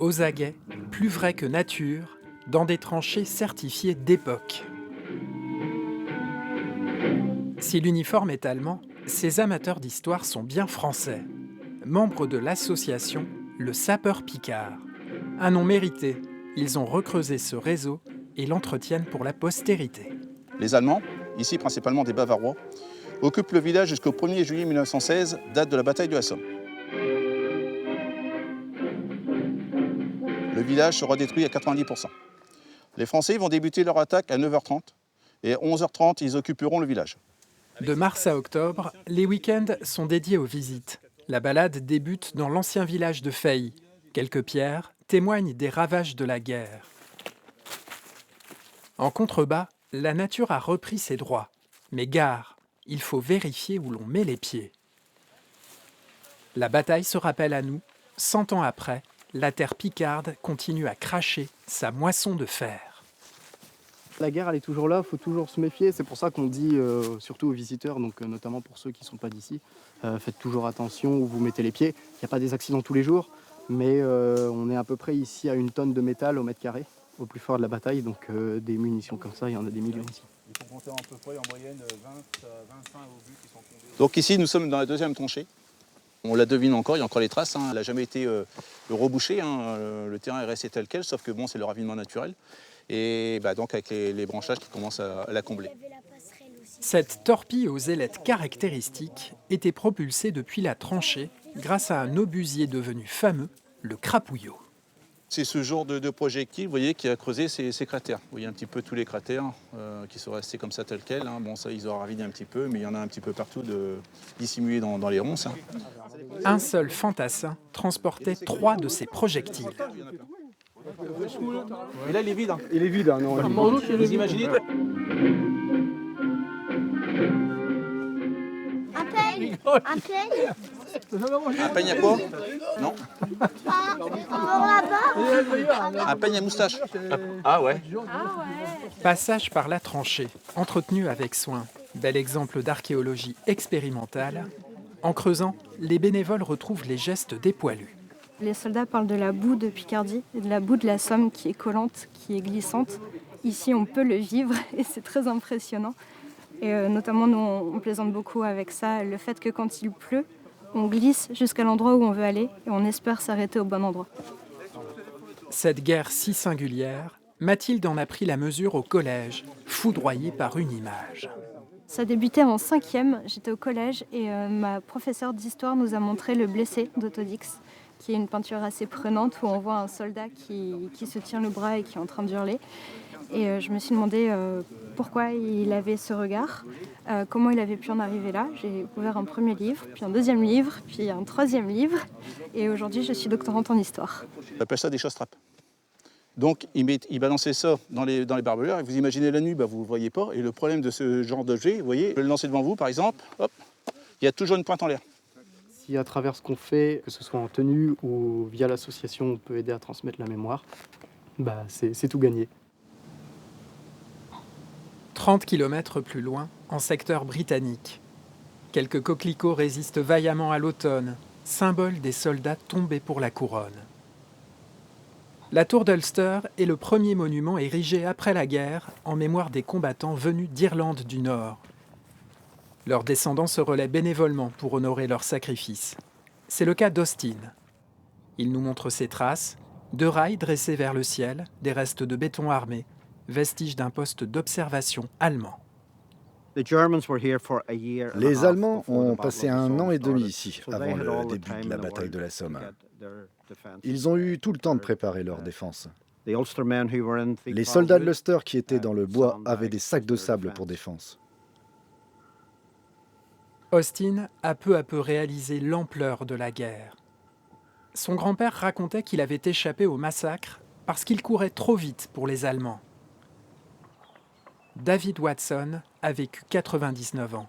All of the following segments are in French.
aux aguets, plus vrai que nature, dans des tranchées certifiées d'époque. Si l'uniforme est allemand, ces amateurs d'histoire sont bien français. Membres de l'association Le Sapeur Picard. Un nom mérité, ils ont recreusé ce réseau et l'entretiennent pour la postérité. Les Allemands, ici principalement des Bavarois, occupent le village jusqu'au 1er juillet 1916, date de la bataille de la Somme. Le village sera détruit à 90%. Les Français vont débuter leur attaque à 9h30 et à 11h30, ils occuperont le village. De mars à octobre, les week-ends sont dédiés aux visites. La balade débute dans l'ancien village de Feilly. Quelques pierres témoignent des ravages de la guerre. En contrebas, la nature a repris ses droits. Mais gare, il faut vérifier où l'on met les pieds. La bataille se rappelle à nous. 100 ans après, la terre picarde continue à cracher sa moisson de fer. La guerre, elle est toujours là, il faut toujours se méfier. C'est pour ça qu'on dit, surtout aux visiteurs, donc notamment pour ceux qui ne sont pas d'ici, faites toujours attention où vous mettez les pieds. Il n'y a pas des accidents tous les jours, mais on est à peu près ici à 1 tonne de métal au mètre carré, au plus fort de la bataille. Donc des munitions comme ça, il y en a des millions ici. Il faut compter à peu près en moyenne 25 obus qui sont tombés. Donc ici, nous sommes dans la deuxième tranchée. On la devine encore, il y a encore les traces. Elle n'a jamais été rebouchée. Le terrain est resté tel quel, sauf que bon, c'est le ravinement naturel. Et donc avec les branchages qui commencent à la combler. Cette torpille aux ailettes caractéristiques était propulsée depuis la tranchée grâce à un obusier devenu fameux, le crapouillot. C'est ce genre de projectile, vous voyez, qui a creusé ces cratères. Vous voyez un petit peu tous les cratères qui sont restés comme ça tels quels. Bon, ça, ils ont raviné un petit peu, mais il y en a un petit peu partout dissimulés dans les ronces. Un seul fantassin transportait 3 de ces projectiles. Et là, il est vide. Il est vide, non. Vous imaginez Un peigne. Un peigne. un peigne à quoi? Non. Là-bas. Un peigne à moustache. Ah ouais. Passage par la tranchée, entretenu avec soin. Bel exemple d'archéologie expérimentale. En creusant, les bénévoles retrouvent les gestes des poilus. Les soldats parlent de la boue de Picardie et de la boue de la Somme qui est collante, qui est glissante. Ici, on peut le vivre et c'est très impressionnant. Et notamment, nous, on plaisante beaucoup avec ça. Le fait que quand il pleut, on glisse jusqu'à l'endroit où on veut aller et on espère s'arrêter au bon endroit. Cette guerre si singulière, Mathilde en a pris la mesure au collège, foudroyée par une image. Ça débutait en 5e, j'étais au collège et ma professeure d'histoire nous a montré le blessé d'Autodix, qui est une peinture assez prenante où on voit un soldat qui se tient le bras et qui est en train de hurler. Et je me suis demandé pourquoi il avait ce regard, comment il avait pu en arriver là. J'ai ouvert un premier livre, puis un deuxième livre, puis un troisième livre. Et aujourd'hui, je suis doctorante en histoire. On appelle ça des chasse-trappes. Donc, ils balançaient ça dans les barbeleurs. Et vous imaginez la nuit, vous ne le voyez pas. Et le problème de ce genre d'objet, vous voyez, je vais le lancer devant vous, par exemple, hop, il y a toujours une pointe en l'air. Si à travers ce qu'on fait, que ce soit en tenue ou via l'association, on peut aider à transmettre la mémoire, c'est tout gagné. 30 km plus loin, en secteur britannique. Quelques coquelicots résistent vaillamment à l'automne, symbole des soldats tombés pour la couronne. La tour d'Ulster est le premier monument érigé après la guerre en mémoire des combattants venus d'Irlande du Nord. Leurs descendants se relaient bénévolement pour honorer leur sacrifice. C'est le cas d'Austin. Il nous montre ses traces, 2 rails dressés vers le ciel, des restes de béton armé, vestiges d'un poste d'observation allemand. Les Allemands ont passé 1 an et demi ici, avant le début de la bataille de la Somme. Ils ont eu tout le temps de préparer leur défense. Les soldats de l'Ulster qui étaient dans le bois avaient des sacs de sable pour défense. Austin a peu à peu réalisé l'ampleur de la guerre. Son grand-père racontait qu'il avait échappé au massacre parce qu'il courait trop vite pour les Allemands. David Watson a vécu 99 ans.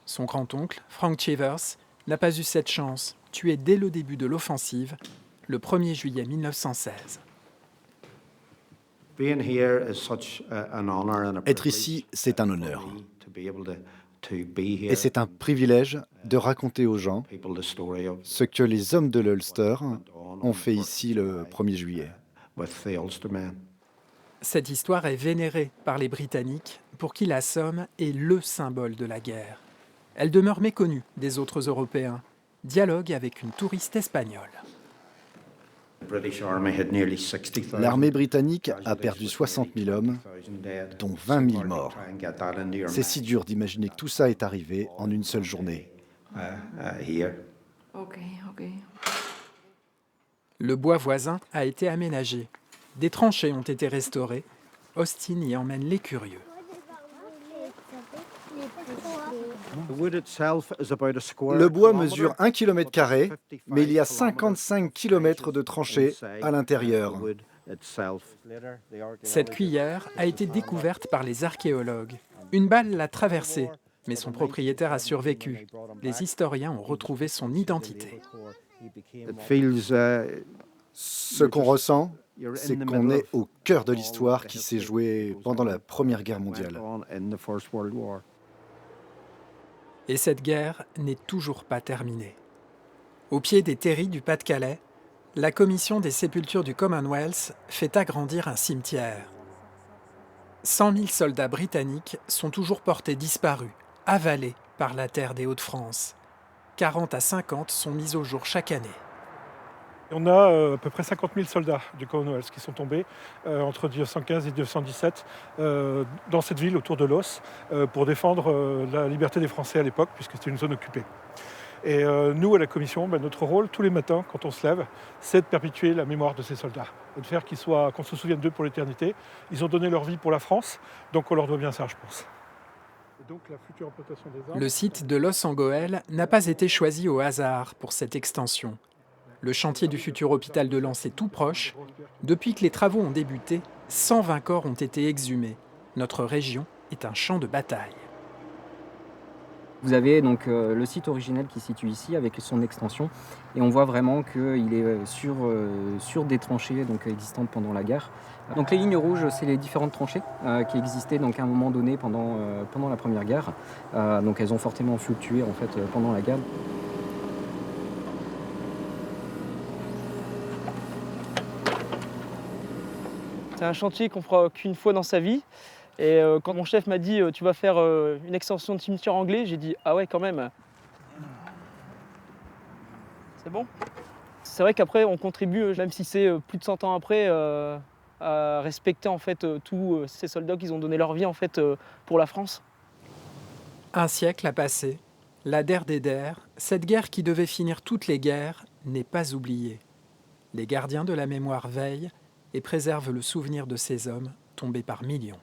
Son grand-oncle, Frank Chevers, n'a pas eu cette chance, tué dès le début de l'offensive, le 1er juillet 1916. Être ici, c'est un honneur. Et c'est un privilège de raconter aux gens ce que les hommes de l'Ulster ont fait ici le 1er juillet. Cette histoire est vénérée par les Britanniques, pour qui la Somme est le symbole de la guerre. Elle demeure méconnue des autres Européens. Dialogue avec une touriste espagnole. L'armée britannique a perdu 60 000 hommes, dont 20 000 morts. C'est si dur d'imaginer que tout ça est arrivé en une seule journée. Le bois voisin a été aménagé. Des tranchées ont été restaurées. Austin y emmène les curieux. Le bois mesure 1 km², mais il y a 55 km de tranchées à l'intérieur. Cette cuillère a été découverte par les archéologues. Une balle l'a traversée, mais son propriétaire a survécu. Les historiens ont retrouvé son identité. Ce qu'on ressent, c'est qu'on est au cœur de l'histoire qui s'est jouée pendant la Première Guerre mondiale. Et cette guerre n'est toujours pas terminée. Au pied des terris du Pas-de-Calais, la commission des sépultures du Commonwealth fait agrandir un cimetière. 100 000 soldats britanniques sont toujours portés disparus, avalés par la terre des Hauts-de-France. 40 à 50 sont mis au jour chaque année. On a à peu près 50 000 soldats du Commonwealth qui sont tombés entre 1915 et 1917 dans cette ville autour de Loos pour défendre la liberté des Français à l'époque, puisque c'était une zone occupée. Et nous, à la Commission, notre rôle, tous les matins, quand on se lève, c'est de perpétuer la mémoire de ces soldats, et de faire qu'on se souvienne d'eux pour l'éternité. Ils ont donné leur vie pour la France, donc on leur doit bien ça, je pense. Et donc, la future implantation des arbres... Le site de Loos-en-Gohelle n'a pas été choisi au hasard pour cette extension. Le chantier du futur hôpital de Lens est tout proche. Depuis que les travaux ont débuté, 120 corps ont été exhumés. Notre région est un champ de bataille. Vous avez donc le site originel qui se situe ici avec son extension et on voit vraiment qu'il est sur des tranchées donc, existantes pendant la guerre. Donc les lignes rouges, c'est les différentes tranchées qui existaient donc, à un moment donné pendant la Première Guerre. Donc elles ont fortement fluctué en fait, pendant la guerre. C'est un chantier qu'on fera qu'une fois dans sa vie. Et quand mon chef m'a dit « tu vas faire une extension de cimetière anglais », j'ai dit « ah ouais quand même ». C'est bon. C'est vrai qu'après on contribue, même si c'est plus de 100 ans après, à respecter en fait tous ces soldats qui ont donné leur vie en fait pour la France. Un siècle a passé. La der des der, cette guerre qui devait finir toutes les guerres, n'est pas oubliée. Les gardiens de la mémoire veillent et préservent le souvenir de ces hommes tombés par millions.